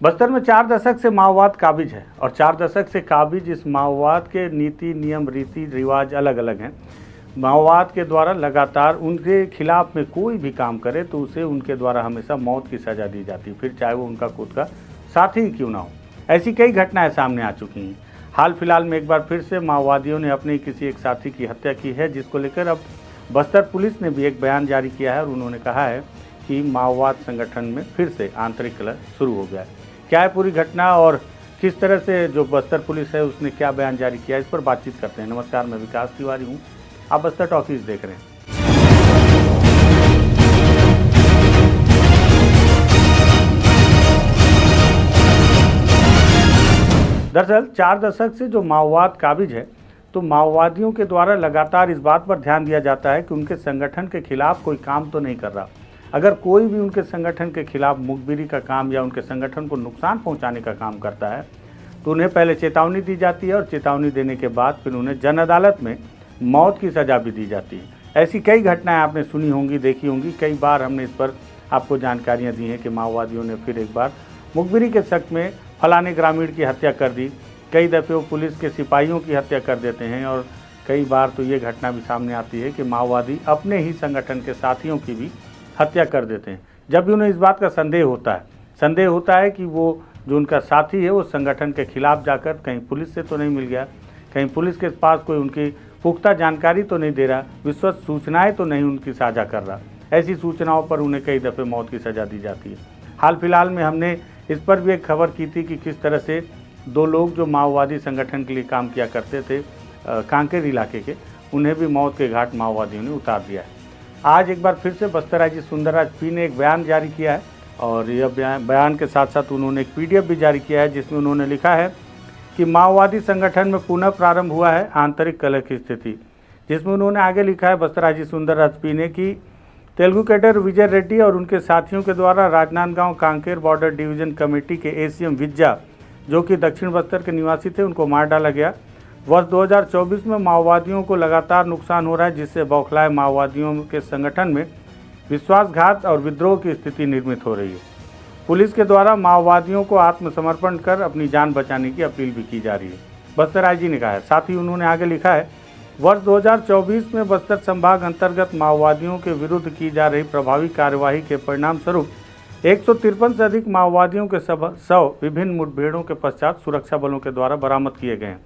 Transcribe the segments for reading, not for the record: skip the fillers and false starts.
बस्तर में 4 दशक से माओवाद काबिज है और 4 दशक से काबिज इस माओवाद के नीति नियम रीति रिवाज अलग अलग हैं। माओवाद के द्वारा लगातार उनके खिलाफ में कोई भी काम करे तो उसे उनके द्वारा हमेशा मौत की सज़ा दी जाती है, फिर चाहे वो उनका खुद का साथी ही क्यों ना हो। ऐसी कई घटनाएं सामने आ चुकी हैं। हाल फिलहाल में एक बार फिर से माओवादियों ने अपने किसी एक साथी की हत्या की है, जिसको लेकर अब बस्तर पुलिस ने भी एक बयान जारी किया है और उन्होंने कहा है कि माओवाद संगठन में फिर से आंतरिक कलह शुरू हो गया है। क्या है पूरी घटना और किस तरह से जो बस्तर पुलिस है उसने क्या बयान जारी किया, इस पर बातचीत करते हैं। नमस्कार, मैं विकास तिवारी हूँ, आप बस्तर टॉकीज देख रहे हैं। दरअसल 4 दशक से जो माओवाद काबिज है, तो माओवादियों के द्वारा लगातार इस बात पर ध्यान दिया जाता है कि उनके संगठन के खिलाफ कोई काम तो नहीं कर रहा। अगर कोई भी उनके संगठन के खिलाफ मुखबिरी का काम या उनके संगठन को नुकसान पहुंचाने का काम करता है तो उन्हें पहले चेतावनी दी जाती है और चेतावनी देने के बाद फिर उन्हें जन अदालत में मौत की सज़ा भी दी जाती है। ऐसी कई घटनाएं आपने सुनी होंगी, देखी होंगी। कई बार हमने इस पर आपको जानकारियाँ दी हैं कि माओवादियों ने फिर एक बार मुखबिरी के शक में फलाने ग्रामीण की हत्या कर दी। कई दफ़े वो पुलिस के सिपाहियों की हत्या कर देते हैं और कई बार तो ये घटना भी सामने आती है कि माओवादी अपने ही संगठन के साथियों की भी हत्या कर देते हैं। जब भी उन्हें इस बात का संदेह होता है कि वो जो उनका साथी है वो संगठन के खिलाफ जाकर कहीं पुलिस से तो नहीं मिल गया, कहीं पुलिस के पास कोई उनकी पुख्ता जानकारी तो नहीं दे रहा, विश्वस्त सूचनाएं तो नहीं उनकी साझा कर रहा। ऐसी सूचनाओं पर उन्हें कई दफ़े मौत की सज़ा दी जाती है। हाल फिलहाल में हमने इस पर भी एक खबर की थी कि किस तरह से 2 लोग जो माओवादी संगठन के लिए काम किया करते थे कांकेर इलाके के, उन्हें भी मौत के घाट माओवादियों ने उतार दिया है। आज एक बार फिर से बस्तर आईजी सुंदरराज पी ने एक बयान जारी किया है और यह बयान के साथ साथ उन्होंने एक PDF भी जारी किया है, जिसमें उन्होंने लिखा है कि माओवादी संगठन में पुनः प्रारंभ हुआ है आंतरिक कलह की स्थिति। जिसमें उन्होंने आगे लिखा है बस्तर आईजी सुंदरराज पी ने कि तेलुगु कैडर विजय रेड्डी और उनके साथियों के द्वारा Rajnandgaon Kanker border division committee के ACM विज्जा, जो कि दक्षिण बस्तर के निवासी थे, उनको मार डाला गया। वर्ष 2024 में माओवादियों को लगातार नुकसान हो रहा है, जिससे बौखलाए माओवादियों के संगठन में विश्वासघात और विद्रोह की स्थिति निर्मित हो रही है। पुलिस के द्वारा माओवादियों को आत्मसमर्पण कर अपनी जान बचाने की अपील भी की जा रही है, बस्तर आईजी ने कहा है। साथ ही उन्होंने आगे लिखा है वर्ष 2024 में बस्तर संभाग अंतर्गत माओवादियों के विरुद्ध की जा रही प्रभावी कार्यवाही के परिणाम स्वरूप 153 से अधिक माओवादियों के 100 विभिन्न मुठभेड़ों के पश्चात सुरक्षा बलों के द्वारा बरामद किए गए हैं।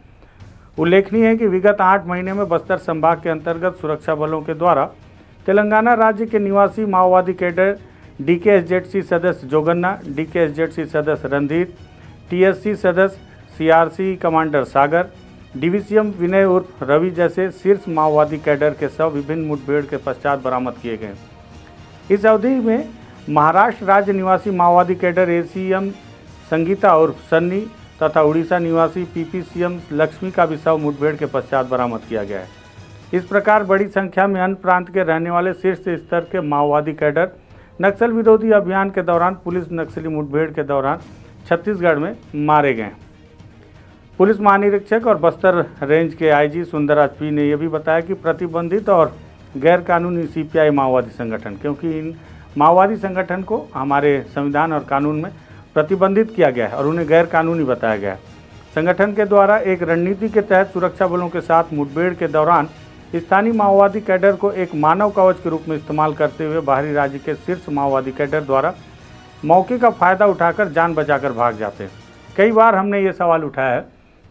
उल्लेखनीय है कि विगत 8 महीने में बस्तर संभाग के अंतर्गत सुरक्षा बलों के द्वारा तेलंगाना राज्य के निवासी माओवादी कैडर DKSZC सदस्य जोगन्ना, DKSZC सदस्य रणधीर, TSC सदस्य CRC कमांडर सागर, DVCM विनय उर्फ रवि जैसे शीर्ष माओवादी कैडर के 100 विभिन्न मुठभेड़ के पश्चात बरामद किए गए। इस अवधि में महाराष्ट्र राज्य निवासी माओवादी कैडर ACM संगीता उर्फ सन्नी तथा उड़ीसा निवासी PPCM लक्ष्मी का भी 100 मुठभेड़ के पश्चात बरामद किया गया है। इस प्रकार बड़ी संख्या में अन्य प्रांत के रहने वाले शीर्ष स्तर के माओवादी कैडर नक्सल विरोधी अभियान के दौरान पुलिस नक्सली मुठभेड़ के दौरान छत्तीसगढ़ में मारे गए। पुलिस महानिरीक्षक और बस्तर रेंज के IG सुंदरराज पी ने यह भी बताया कि प्रतिबंधित और गैरकानूनी CPI माओवादी संगठन, क्योंकि इन माओवादी संगठन को हमारे संविधान और कानून में प्रतिबंधित किया गया है और उन्हें गैर कानूनी बताया गया है। संगठन के द्वारा एक रणनीति के तहत सुरक्षा बलों के साथ मुठभेड़ के दौरान स्थानीय माओवादी कैडर को एक मानव कवच के रूप में इस्तेमाल करते हुए बाहरी राज्य के शीर्ष माओवादी कैडर द्वारा मौके का फ़ायदा उठाकर जान बचाकर भाग जाते हैं। कई बार हमने ये सवाल उठाया है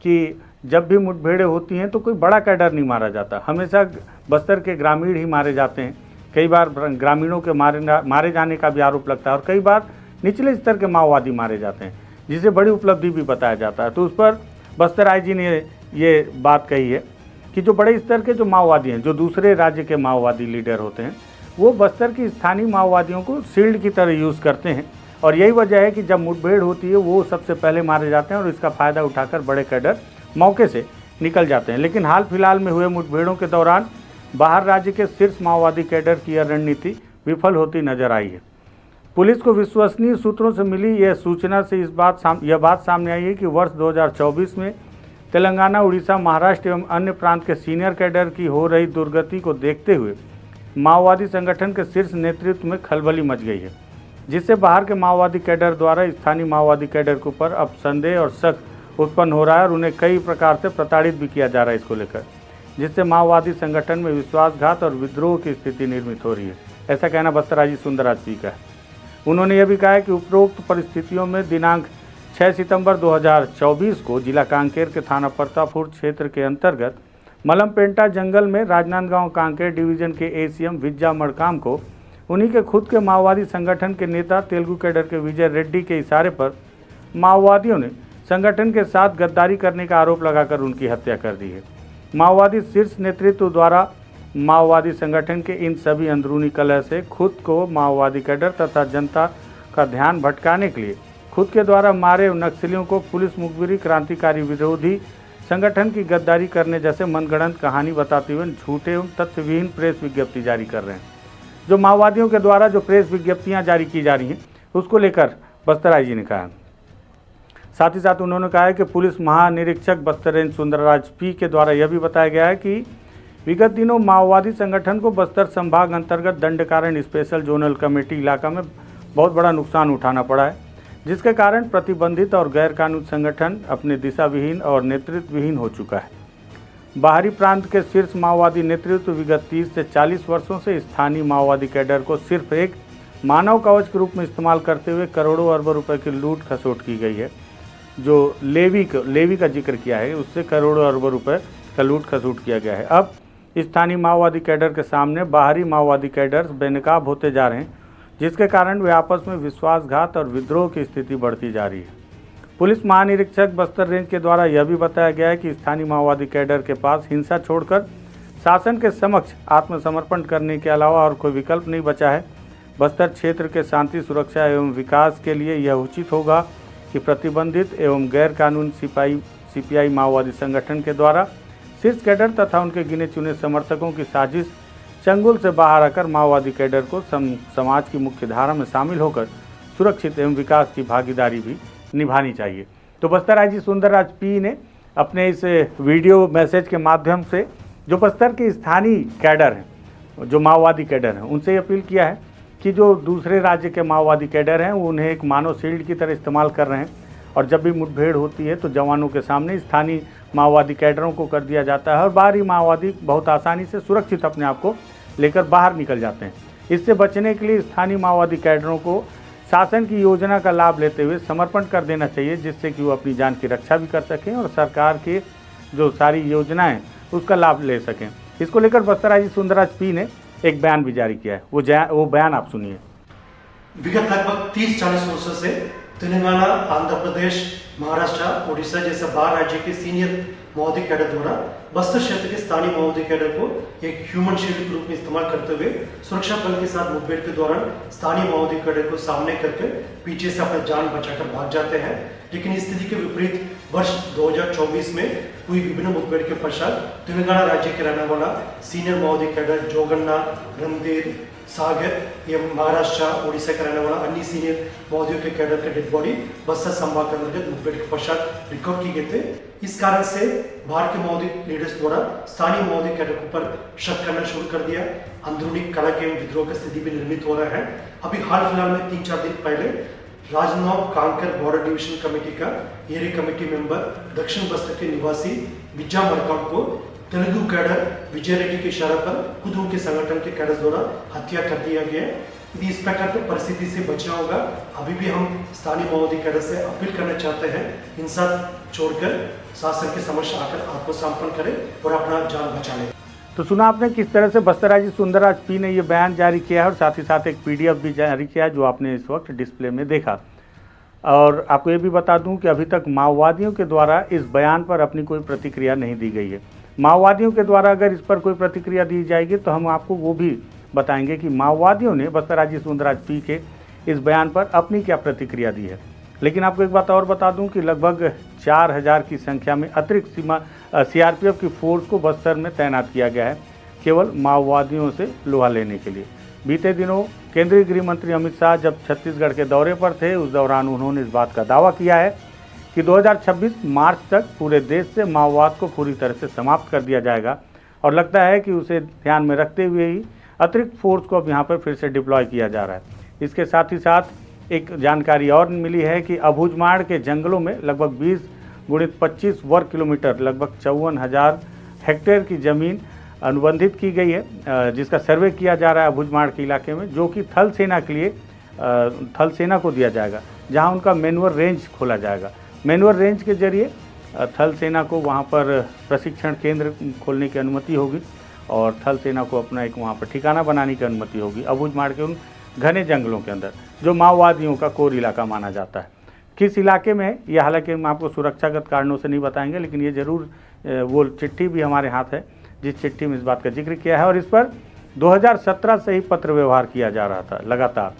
कि जब भी मुठभेड़ें होती हैं तो कोई बड़ा कैडर नहीं मारा जाता, हमेशा बस्तर के ग्रामीण ही मारे जाते हैं। कई बार ग्रामीणों के मारे जाने का भी आरोप लगता है और कई बार निचले स्तर के माओवादी मारे जाते हैं, जिसे बड़ी उपलब्धि भी बताया जाता है। तो उस पर बस्तर आईजी ने ये बात कही है कि जो बड़े स्तर के जो माओवादी हैं, जो दूसरे राज्य के माओवादी लीडर होते हैं, वो बस्तर की स्थानीय माओवादियों को शील्ड की तरह यूज़ करते हैं और यही वजह है कि जब मुठभेड़ होती है वो सबसे पहले मारे जाते हैं और इसका फ़ायदा उठाकर बड़े कैडर मौके से निकल जाते हैं। लेकिन हाल फिलहाल में हुए मुठभेड़ों के दौरान बाहर राज्य के शीर्ष माओवादी कैडर की यह रणनीति विफल होती नजर आई है। पुलिस को विश्वसनीय सूत्रों से मिली यह सूचना से यह बात सामने आई है कि वर्ष 2024 में तेलंगाना, उड़ीसा, महाराष्ट्र एवं अन्य प्रांत के सीनियर कैडर की हो रही दुर्गति को देखते हुए माओवादी संगठन के शीर्ष नेतृत्व में खलबली मच गई है। जिससे बाहर के माओवादी कैडर द्वारा स्थानीय माओवादी कैडर के ऊपर अब संदेह और शक उत्पन्न हो रहा है और उन्हें कई प्रकार से प्रताड़ित भी किया जा रहा है इसको लेकर, जिससे माओवादी संगठन में विश्वासघात और विद्रोह की स्थिति निर्मित हो रही है। ऐसा कहना बस्तराजी सुंदरराज पी का है। उन्होंने यह भी कहा है कि उपरोक्त परिस्थितियों में दिनांक 6 सितंबर 2024 को जिला कांकेर के थाना प्रतापपुर क्षेत्र के अंतर्गत मलमपेंटा जंगल में राजनांदगांव कांकेर डिवीजन के एसीएम विज्जा मड़काम को उन्हीं के खुद के माओवादी संगठन के नेता तेलुगु कैडर के विजय रेड्डी के इशारे पर माओवादियों ने संगठन के साथ गद्दारी करने का आरोप लगाकर उनकी हत्या कर दी है। माओवादी शीर्ष नेतृत्व द्वारा माओवादी संगठन के इन सभी अंदरूनी कलह से खुद को माओवादी कैडर तथा जनता का ध्यान भटकाने के लिए खुद के द्वारा मारे नक्सलियों को पुलिस मुखबिरी क्रांतिकारी विरोधी संगठन की गद्दारी करने जैसे मनगढ़ंत कहानी बताते हुए झूठे एवं तथ्यविहीन प्रेस विज्ञप्ति जारी कर रहे हैं। जो माओवादियों के द्वारा जो प्रेस विज्ञप्तियां जारी की जा रही हैं उसको लेकर बस्तराज जी ने कहा। साथ ही साथ उन्होंने कहा है कि पुलिस महानिरीक्षक बस्तर रेंज सुंदरराज पी के द्वारा यह भी बताया गया है कि विगत दिनों माओवादी संगठन को बस्तर संभाग अंतर्गत दंडकारण स्पेशल जोनल कमेटी इलाका में बहुत बड़ा नुकसान उठाना पड़ा है, जिसके कारण प्रतिबंधित और गैरकानूनी संगठन अपने दिशा विहीन और नेतृत्व विहीन हो चुका है। बाहरी प्रांत के शीर्ष माओवादी नेतृत्व विगत 30 से 40 वर्षों से स्थानीय माओवादी कैडर को सिर्फ एक मानव कवच के रूप में इस्तेमाल करते हुए करोड़ों अरबों रुपए की लूट खसोट की गई है। जो लेवी का जिक्र किया है उससे करोड़ों अरबों रुपए का लूट खसोट किया गया है। अब स्थानीय माओवादी कैडर के सामने बाहरी माओवादी कैडर्स बेनकाब होते जा रहे हैं, जिसके कारण वे आपस में विश्वासघात और विद्रोह की स्थिति बढ़ती जा रही है। पुलिस महानिरीक्षक बस्तर रेंज के द्वारा यह भी बताया गया है कि स्थानीय माओवादी कैडर के पास हिंसा छोड़कर शासन के समक्ष आत्मसमर्पण करने के अलावा और कोई विकल्प नहीं बचा है। बस्तर क्षेत्र के शांति सुरक्षा एवं विकास के लिए यह उचित होगा कि प्रतिबंधित एवं गैर कानूनी सीपीआई माओवादी संगठन के द्वारा शीर्ष कैडर तथा उनके गिने चुने समर्थकों की साजिश चंगुल से बाहर आकर माओवादी कैडर को समाज की मुख्य धारा में शामिल होकर सुरक्षित एवं विकास की भागीदारी भी निभानी चाहिए। तो बस्तराज जी सुंदरराज पी ने अपने इस वीडियो मैसेज के माध्यम से जो बस्तर के स्थानीय कैडर हैं, जो माओवादी कैडर हैं, उनसे अपील किया है कि जो दूसरे राज्य के माओवादी कैडर हैं वो उन्हें एक मानव शील्ड की तरह इस्तेमाल कर रहे हैं और जब भी मुठभेड़ होती है तो जवानों के सामने स्थानीय माओवादी कैडरों को कर दिया जाता है और बाहरी माओवादी बहुत आसानी से सुरक्षित अपने आप को लेकर बाहर निकल जाते हैं। इससे बचने के लिए स्थानीय माओवादी कैडरों को शासन की योजना का लाभ लेते हुए समर्पण कर देना चाहिए, जिससे कि वो अपनी जान की रक्षा भी कर सकें और सरकार के जो सारी योजनाएं उसका लाभ ले सकें। इसको लेकर बस्तराज जी सुंदरराज पी ने एक बयान भी जारी किया है। वो बयान आप सुनिए। विगत लगभग 30-40 वर्षों से तेलंगाना, आंध्र प्रदेश, महाराष्ट्र, उड़ीसा जैसे 12 राज्य के सीनियर माओवादी कैडर द्वारा बस्तर क्षेत्र के स्थानीय माओवादी कैडर को एक ह्यूमन शील्ड के रूप में इस्तेमाल करते हुए सुरक्षा बल के साथ मुठभेड़ के दौरान स्थानीय माओवादी कैडर को सामने करके पीछे से अपना जान बचाकर भाग जाते हैं। लेकिन इस स्थिति के विपरीत वर्ष 2024 में हुई विभिन्न मुठभेड़ के पश्चात तेलंगाना राज्य के रहने वाला सीनियर माओवादी कैडर जोगन्ना, रणधीर, सागर एवं महाराष्ट्र, उड़ीसा का रहने वाला अन्य सीनियर माओवादियों के कैडर के डेड बॉडी बस्तर संभाग के अंतर्गत मुठभेड़ के पश्चात रिकवर की गए थे। इस कारण से बाहर के माओवादी लीडर्स द्वारा स्थानीय माओवादी कैडर के ऊपर शक करना शुरू कर दिया। अंदरूनी कलह एवं विद्रोह की स्थिति भी निर्मित हो रहा है। अभी हाल फिलहाल में 3-4 दिन पहले Rajnandgaon Kanker border division committee का एरिया कमेटी मेंबर दक्षिण बस्तर के निवासी विज्जा मड़काम को तेलुगु कैडर विजय रेड्डी के इशारे पर खुद उनके संगठन के कैडर द्वारा हत्या कर दिया गया। यदि इस प्रकार की परिस्थिति से बचना होगा, अभी भी हम स्थानीय माओवादी कैडर से अपील करना चाहते हैं, हिंसा छोड़कर शासन के समक्ष आकर आत्मसमर्पण करें और अपना जान बचा लें। तो सुना आपने किस तरह से बस्तराज जी सुंदरराज पी ने ये बयान जारी किया है और साथ ही साथ एक PDF भी जारी किया है जो आपने इस वक्त डिस्प्ले में देखा। और आपको ये भी बता दूं कि अभी तक माओवादियों के द्वारा इस बयान पर अपनी कोई प्रतिक्रिया नहीं दी गई है। माओवादियों के द्वारा अगर इस पर कोई प्रतिक्रिया दी जाएगी तो हम आपको वो भी बताएंगे कि माओवादियों ने बस्तराज जी सुंदरराज पी के इस बयान पर अपनी क्या प्रतिक्रिया दी है। लेकिन आपको एक बात और बता दूं कि लगभग 4000 की संख्या में अतिरिक्त CRPF की फोर्स को बस्तर में तैनात किया गया है, केवल माओवादियों से लोहा लेने के लिए। बीते दिनों केंद्रीय गृह मंत्री अमित शाह जब छत्तीसगढ़ के दौरे पर थे, उस दौरान उन्होंने इस बात का दावा किया है कि 2026 मार्च तक पूरे देश से माओवाद को पूरी तरह से समाप्त कर दिया जाएगा और लगता है कि उसे ध्यान में रखते हुए ही अतिरिक्त फोर्स को अब यहाँ पर फिर से डिप्लॉय किया जा रहा है। इसके साथ ही साथ एक जानकारी और मिली है कि अबूझमाड़ के जंगलों में लगभग 20x25 वर्ग किलोमीटर लगभग 54,000 हेक्टेयर की ज़मीन अनुबंधित की गई है, जिसका सर्वे किया जा रहा है अबूझमाड़ के इलाके में, जो कि थल सेना के लिए थल सेना को दिया जाएगा, जहां उनका मैनुअल रेंज खोला जाएगा। मैनुअल रेंज के जरिए थल सेना को वहां पर प्रशिक्षण केंद्र खोलने की अनुमति होगी और थल सेना को अपना एक वहां पर ठिकाना बनाने की अनुमति होगी अबूझमाड़ के उन घने जंगलों के अंदर, जो माओवादियों का कोर इलाका माना जाता है। किस इलाके में है ये हालांकि हम आपको सुरक्षागत कारणों से नहीं बताएंगे, लेकिन ये ज़रूर वो चिट्ठी भी हमारे हाथ है जिस चिट्ठी में इस बात का जिक्र किया है, और इस पर 2017 से ही पत्र व्यवहार किया जा रहा था लगातार।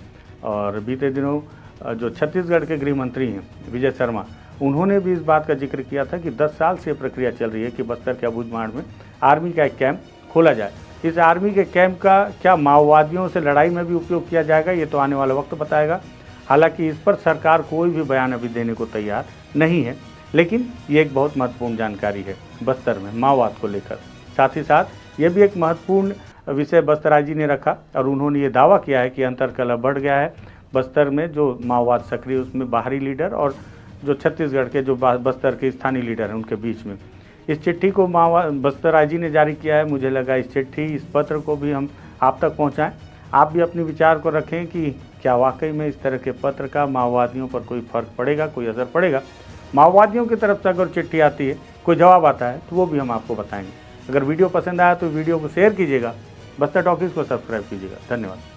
और बीते दिनों जो छत्तीसगढ़ के गृह मंत्री हैं विजय शर्मा, उन्होंने भी इस बात का जिक्र किया था कि 10 साल से प्रक्रिया चल रही है कि बस्तर के अबूझमाड़ में आर्मी का एक कैंप खोला जाए। इस आर्मी के कैंप का क्या माओवादियों से लड़ाई में भी उपयोग किया जाएगा, ये तो आने वाला वक्त बताएगा। हालांकि इस पर सरकार कोई भी बयान अभी देने को तैयार नहीं है, लेकिन ये एक बहुत महत्वपूर्ण जानकारी है बस्तर में माओवाद को लेकर। साथ ही साथ ये भी एक महत्वपूर्ण विषय बस्तराजी ने रखा और उन्होंने ये दावा किया है कि अंतर्कलह बढ़ गया है बस्तर में, जो माओवाद सक्रिय उसमें बाहरी लीडर और जो छत्तीसगढ़ के जो बस्तर के स्थानीय लीडर हैं उनके बीच में। इस चिट्ठी को बस्तराजी ने जारी किया है। मुझे लगा इस चिट्ठी, इस पत्र को भी हम आप तक पहुंचाएं। आप भी अपने विचार को रखें कि क्या वाकई में इस तरह के पत्र का माओवादियों पर कोई फ़र्क पड़ेगा, कोई असर पड़ेगा। माओवादियों की तरफ से अगर चिट्ठी आती है, कोई जवाब आता है, तो वो भी हम आपको बताएंगे। अगर वीडियो पसंद आया तो वीडियो को शेयर कीजिएगा, बस्तर टॉकीज़ को सब्सक्राइब कीजिएगा। धन्यवाद।